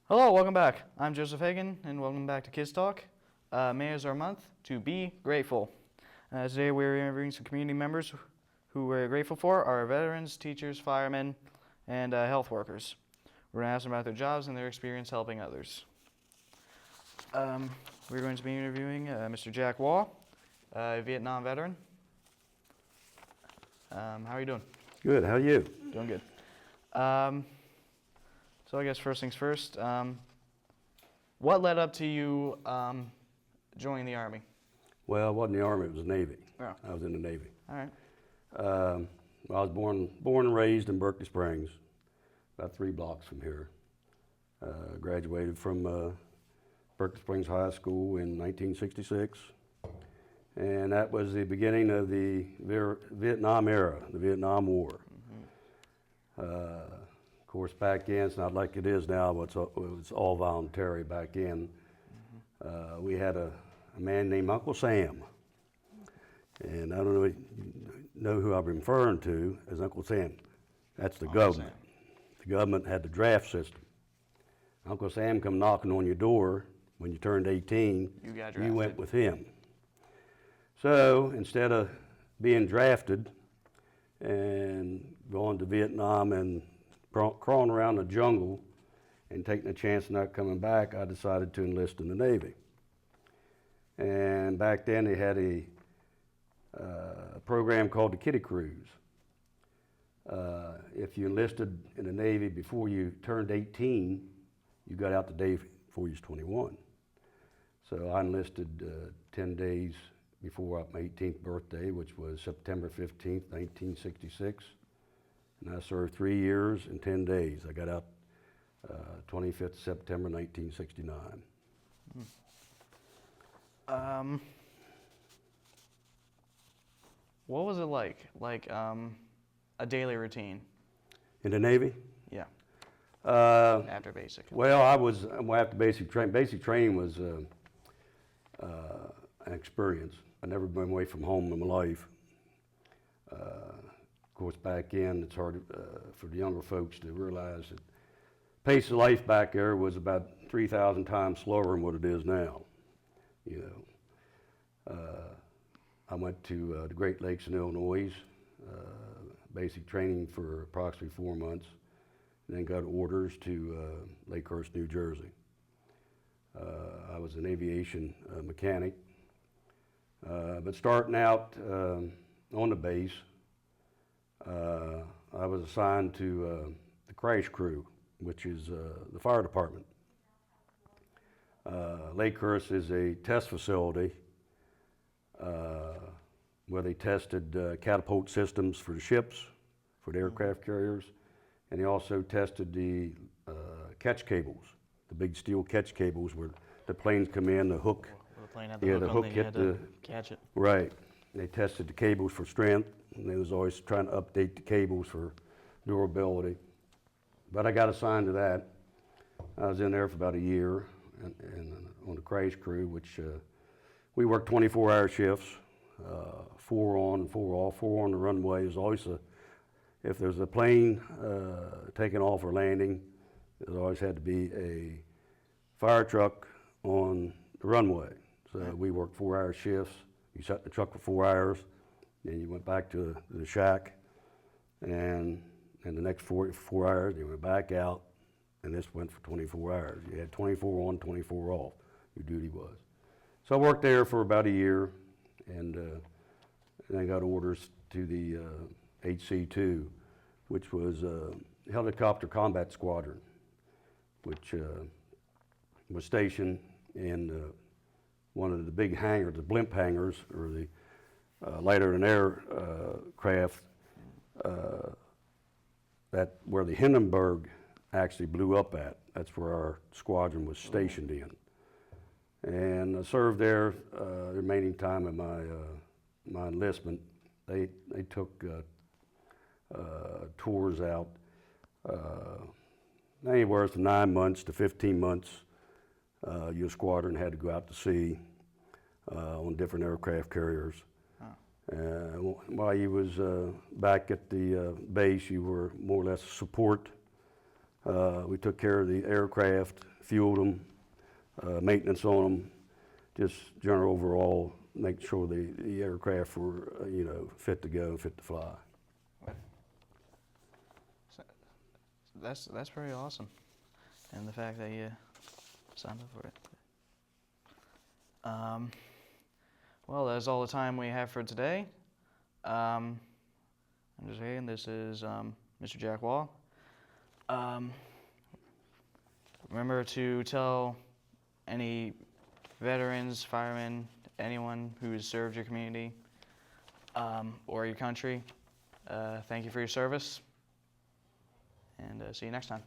Hello, welcome back. I'm Joseph Hagan, and welcome back to Kids Talk. May is our month to be grateful. Today we're interviewing some community members who we're grateful for are veterans, teachers, firemen, and health workers. We're going to ask them about their jobs and their experience helping others. We're going to be interviewing Mr. Jack Waugh, a Vietnam veteran. How are you doing? Good, how are you? Doing good. So I guess first things first, what led up to you joining the Army? Well, it wasn't the Army, it was the Navy. Oh. I was in the Navy. All right. I was born and raised in Berkeley Springs, about 3 blocks from here. Graduated from Berkeley Springs High School in 1966. And that was the beginning of the Vietnam era, the Vietnam War. Of course, back then, it's not like it is now, but it was all voluntary back then. We had a man named Uncle Sam. And I don't know who I'm referring to as Uncle Sam. That's the government. The government had the draft system. Uncle Sam come knocking on your door when you turned 18, you went with him. So instead of being drafted and going to Vietnam and crawling around the jungle and taking a chance of not coming back, I decided to enlist in the Navy. And back then they had a program called the Kiddie Cruise. If you enlisted in the Navy before you turned 18, you got out the day before you was 21. So I enlisted 10 days before my 18th birthday, which was September 15th, 1966. And I served 3 years and 10 days. I got out 25th September 1969. What was it like a daily routine? In the Navy? Yeah. After basic. Well, after basic training. Basic training was an experience. I've never been away from home in my life. Of course, back then, it's hard for the younger folks to realize that pace of life back there was about 3,000 times slower than what it is now. You know, I went to the Great Lakes in Illinois, basic training for approximately 4 months, and then got orders to Lakehurst, New Jersey. I was an aviation mechanic, but starting out on the base, I was assigned to the crash crew, which is the fire department. Lakehurst is a test facility where they tested catapult systems for the ships, for the aircraft carriers, and they also tested the catch cables, the big steel catch cables where the planes come in, the hook. The plane had the hook hit the catch it. Right. They tested the cables for strength, and they was always trying to update the cables for durability. But I got assigned to that. I was in there for about a year and on the crash crew, which we worked 24-hour shifts, 4 on and 4 off, 4 on the runway. There's always if there's a plane taking off or landing, there always had to be a fire truck on the runway. So we worked 4-hour shifts. You sat in the truck for 4 hours, then you went back to the shack, and the next 4 hours you went back out, and this went for 24 hours. You had 24 on, 24 off, your duty was. So I worked there for about a year, and then got orders to the HC-2, which was Helicopter Combat Squadron, which was stationed in one of the big hangars, the blimp hangars, or the lighter than air craft, that where the Hindenburg actually blew up at. That's where our squadron was stationed in. And I served there the remaining time of my enlistment. They took tours out anywhere from 9 months to 15 months. Your squadron had to go out to sea on different aircraft carriers. While you was back at the base, you were more or less support. We took care of the aircraft, fueled them, maintenance on them, just general overall, make sure the aircraft were, fit to go, fit to fly. That's pretty awesome, and the fact that you signed up for it. Well, that's all the time we have for today. I'm just saying, this is Mr. Jack Waugh. Remember to tell any veterans, firemen, anyone who has served your community or your country, thank you for your service, and see you next time.